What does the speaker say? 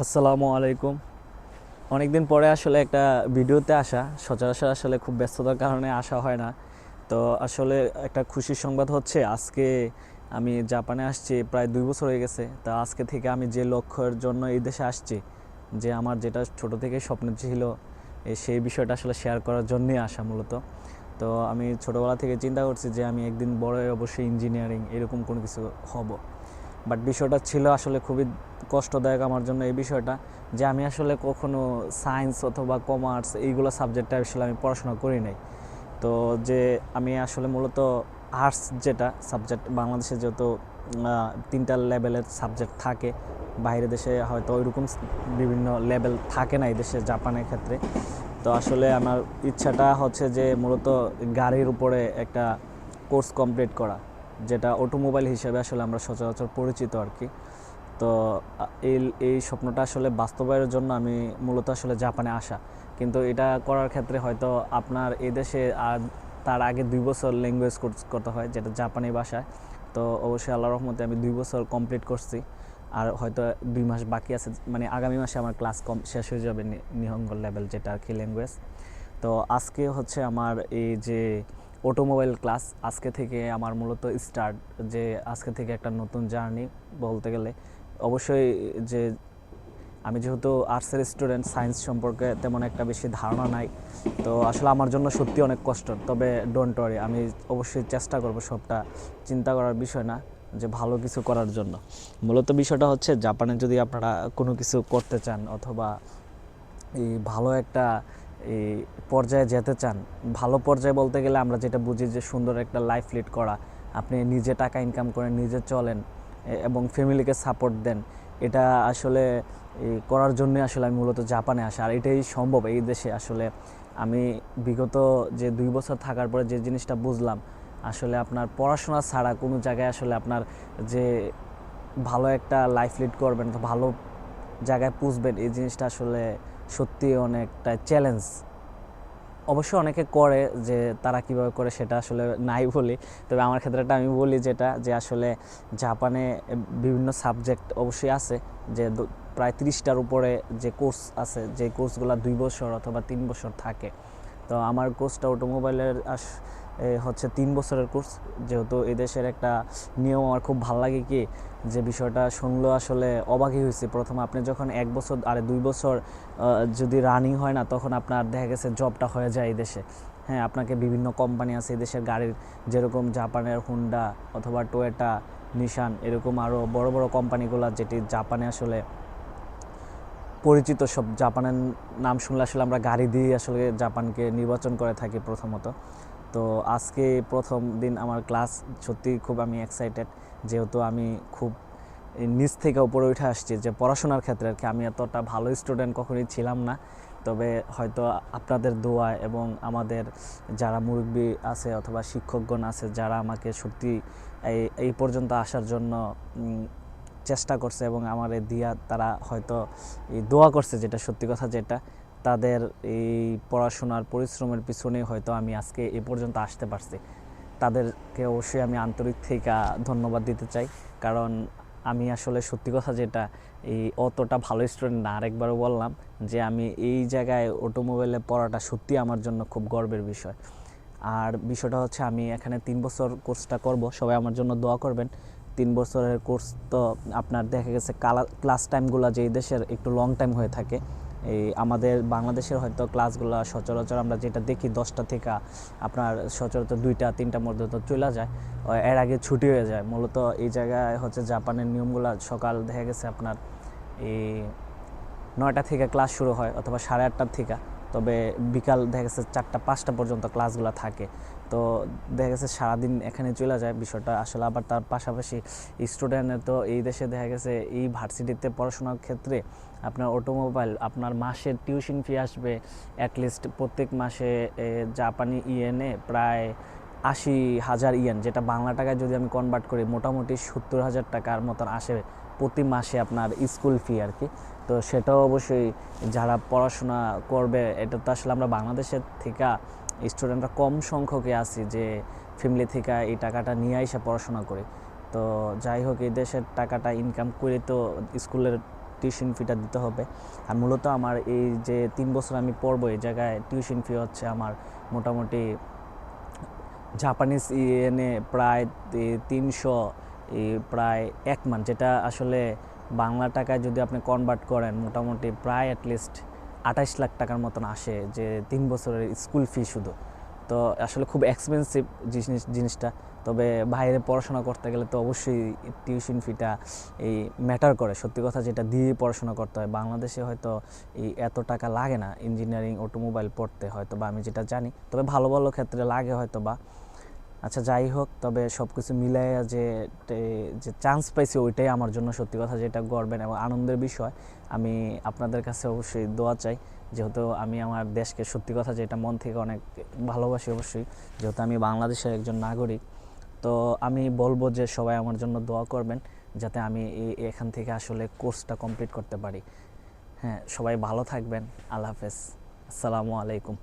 আসসালামু আলাইকুম। অনেকদিন পরে আসলে একটা ভিডিওতে আসা, সচরাচর আসলে খুব ব্যস্ততার কারণে আসা হয় না। তো আসলে একটা খুশির সংবাদ হচ্ছে আজকে আমি জাপানে আসছি, প্রায় 2 বছর হয়ে গেছে। তা আজকে থেকে আমি যে লক্ষ্যের জন্য এই দেশে আসছি, যে আমার যেটা ছোট থেকেই স্বপ্ন ছিল, সেই বিষয়টা আসলে শেয়ার করার জন্যই আসা মূলত। তো আমি ছোটোবেলা থেকে চিন্তা করছি যে আমি একদিন বড় হয়ে অবশ্যই ইঞ্জিনিয়ারিং এরকম কোনো কিছু হব। বাট বিষয়টা ছিল আসলে খুবই কষ্টদায়ক আমার জন্য এই বিষয়টা, যে আমি আসলে কখনো সায়েন্স অথবা কমার্স এইগুলো সাবজেক্টে আসলে আমি পড়াশোনা করি নাই। তো যে আমি আসলে মূলত আর্টস যেটা সাবজেক্ট, বাংলাদেশে যেহেতু 3টা লেভেলের সাবজেক্ট থাকে, বাইরের দেশে হয়তো ওইরকম বিভিন্ন লেভেল থাকে না এই দেশে জাপানের ক্ষেত্রে। তো আসলে আমার ইচ্ছাটা হচ্ছে যে মূলত গাড়ির উপরে একটা কোর্স কমপ্লিট করা, যেটা অটোমোবাইল হিসেবে আসলে আমরা সচরাচর পরিচিত আর কি। তো এই এই স্বপ্নটা আসলে বাস্তবায়নের জন্য আমি মূলত আসলে জাপানে আসা। কিন্তু এটা করার ক্ষেত্রে হয়তো আপনার এই দেশে আর তার আগে 2 বছর ল্যাঙ্গুয়েজ কোর্স করতে হয়, যেটা জাপানি ভাষায়। তো অবশ্যই আল্লাহর রহমতে আমি 2 বছর কমপ্লিট করছি। আর হয়তো 2 মাস বাকি আছে, মানে আগামী মাসে আমার ক্লাস শেষ হয়ে যাবে, নিহঙ্গ লেভেল যেটা আর কি ল্যাঙ্গুয়েজ। তো আজকে হচ্ছে আমার এই যে অটোমোবাইল ক্লাস, আজকে থেকে আমার মূলত স্টার্ট, যে আজকে থেকে একটা নতুন জার্নি বলতে গেলে। অবশ্যই যে আমি যেহেতু আর্টসের স্টুডেন্ট, সায়েন্স সম্পর্কে তেমন একটা বেশি ধারণা নাই। তো আসলে আমার জন্য সত্যি অনেক কষ্ট, তবে ডোন্ট ওয়ারি, আমি অবশ্যই চেষ্টা করব, সবটা চিন্তা করার বিষয় না, যে ভালো কিছু করার জন্য। মূলত বিষয়টা হচ্ছে জাপানে যদি আপনারা কোনো কিছু করতে চান অথবা এই ভালো একটা এই পর্যায়ে যেতে চান, ভালো পর্যায়ে বলতে গেলে আমরা যেটা বুঝি যে সুন্দর একটা লাইফ লিড করা, আপনি নিজে টাকা ইনকাম করেন, নিজে চলেন এবং ফ্যামিলিকে সাপোর্ট দেন, এটা আসলে করার জন্যই আসলে আমি মূলত জাপানে আসা। আর এটাই সম্ভব এই দেশে আসলে। আমি বিগত যে 2 বছর থাকার পরে যে জিনিসটা বুঝলাম, আসলে আপনার পড়াশোনা ছাড়া কোনো জায়গায় আসলে আপনার যে ভালো একটা লাইফ লিড করবেন, ভালো জায়গায় পুষবেন, এই জিনিসটা আসলে সত্যি অনেকটা চ্যালেঞ্জ। অবশ্যই অনেকে করে, যে তারা কিভাবে করে সেটা আসলে নাই বলি। তবে আমার ক্ষেত্রেটা আমি বলি যেটা, যে আসলে জাপানে বিভিন্ন সাবজেক্ট অবশ্যই আছে, যে প্রায় 30টার উপরে যে কোর্স আছে, যে কোর্সগুলো 2 বছর অথবা 3 বছর থাকে। তো আমার কোর্সটা অটোমোবাইলের হচ্ছে 3 বছরের কোর্স। যেহেতু এদেশের একটা নিয়ম আমার খুব ভালো লাগে, কি যে বিষয়টা শুনলেও আসলে অবাকই হয়েছে। প্রথম আপনি যখন 1 বছর আরে 2 বছর যদি রানিং হয় না, তখন আপনার দেখা গেছে জবটা হয়ে যায় এই দেশে। হ্যাঁ, আপনাকে বিভিন্ন কোম্পানি আছে এই দেশের গাড়ির, যেরকম জাপানের হুন্ডা অথবা টয়োটা, নিশান, এরকম আরও বড় বড় কোম্পানিগুলো যেটি জাপানে আসলে পরিচিত। সব জাপানের নাম শুনলে আসলে আমরা গাড়ি দিয়ে আসলে জাপানকে নির্বাচন করে থাকি প্রথমত। তো আজকে প্রথম দিন আমার ক্লাস, সত্যি খুব আমি এক্সাইটেড, যেহেতু আমি খুব নিচ থেকে উপরে উঠে আসছি যে পড়াশোনার ক্ষেত্রে আর কি। আমি এতটা ভালো স্টুডেন্ট কখনোই ছিলাম না, তবে হয়তো আপনাদের দোয়া এবং আমাদের যারা মুরব্বী আছে অথবা শিক্ষকগণ আছে, যারা আমাকে সত্যি এই পর্যন্ত আসার জন্য চেষ্টা করছে এবং আমার দিয়া তারা হয়তো এই দোয়া করছে, যেটা সত্যি কথা, যেটা তাদের এই পড়াশোনার পরিশ্রমের পিছনে হয়তো আমি আজকে এ পর্যন্ত আসতে পারছি। তাদেরকে অবশ্যই আমি আন্তরিক থেকে ধন্যবাদ দিতে চাই। কারণ আমি আসলে সত্যি কথা যেটা, এই অতটা ভালো স্টুডেন্ট না। আরেকবারও বললাম যে আমি এই জায়গায় অটোমোবাইলে পড়াটা সত্যি আমার জন্য খুব গর্বের বিষয়। আর বিষয়টা হচ্ছে আমি এখানে 3 বছর কোর্সটা করব, সবাই আমার জন্য দোয়া করবেন। 3 বছরের কোর্স তো আপনার দেখা গেছে ক্লাস টাইমগুলো যে দেশের একটু লং টাইম হয়ে থাকে। এই আমাদের বাংলাদেশের হয়তো ক্লাসগুলো সচরাচর আমরা যেটা দেখি 10টা থেকে আপনার সচরাচর 2টা 3টার মধ্যে তো চলে যায়, এর আগে ছুটি হয়ে যায়। মূলত এই জায়গায় হচ্ছে জাপানের নিয়মগুলো, সকাল দেখা গেছে আপনার এই 9টা থেকে ক্লাস শুরু হয় অথবা 8:30টার থেকে, তবে বিকাল দেখা গেছে 4টা 5টা পর্যন্ত ক্লাসগুলো থাকে। তো দেখা গেছে সারাদিন এখানে চলে যায় বিষয়টা আসলে। আবার তার পাশাপাশি স্টুডেন্টের তো এই দেশে দেখা গেছে এই ভার্সিটিতে পড়াশোনার ক্ষেত্রে আপনার অটোমোবাইল, আপনার মাসের টিউশন ফি আসবে অ্যাটলিস্ট প্রত্যেক মাসে জাপানি ইয়েনে প্রায় 80,000 ইয়েন, যেটা বাংলা টাকায় যদি আমি কনভার্ট করি মোটামুটি 70,000 টাকার মতন আসে প্রতি মাসে আপনার স্কুল ফি আর কি। তো সেটাও অবশ্যই যারা পড়াশোনা করবে, এটা তো আসলে আমরা বাংলাদেশের থেকে স্টুডেন্টরা কম সংখ্যকে আছি যে ফ্যামিলি থেকে এই টাকাটা নিয়ে এসে পড়াশোনা করি। তো যাই হোক, এই দেশের টাকাটা ইনকাম করে তো স্কুলের টিউশন ফিটা দিতে হবে। আর মূলত আমার এই যে 3 বছর আমি পড়বো এই জায়গায় টিউশন ফি হচ্ছে আমার মোটামুটি জাপানিজ ইয়েনে প্রায় 300, প্রায় 1 মান, যেটা আসলে বাংলা টাকায় যদি আপনি কনভার্ট করেন মোটামুটি প্রায় অ্যাটলিস্ট 28 লাখ টাকার মতন আসে, যে 3 বছরের স্কুল ফি শুধু। তো আসলে খুব এক্সপেন্সিভ জিনিসটা। তবে বাইরে পড়াশোনা করতে গেলে তো অবশ্যই টিউশন ফিটা এই ম্যাটার করে, সত্যি কথা যেটা দিয়ে পড়াশোনা করতে হয়। বাংলাদেশে হয়তো এই এত টাকা লাগে না ইঞ্জিনিয়ারিং অটোমোবাইল পড়তে, হয়তো বা আমি যেটা জানি, তবে ভালো ভালো ক্ষেত্রে লাগে হয়তো বা। আচ্ছা যাই হোক, তবে সব কিছু মিলাইয়া যে যে চান্স পাইছি ওইটাই আমার জন্য সত্যি কথা যেটা গর্বের এবং আনন্দের বিষয়। আমি আপনাদের কাছে অবশ্যই দোয়া চাই, যেহেতু আমি আমার দেশকে সত্যি কথা যেটা মন থেকে অনেক ভালোবাসি অবশ্যই, যেহেতু আমি বাংলাদেশের একজন নাগরিক। তো আমি বলবো যে সবাই আমার জন্য দোয়া করবেন, যাতে আমি এখান থেকে আসলে কোর্সটা কমপ্লিট করতে পারি। হ্যাঁ, সবাই ভালো থাকবেন। আল্লাহ হাফেজ, আসসালামু আলাইকুম।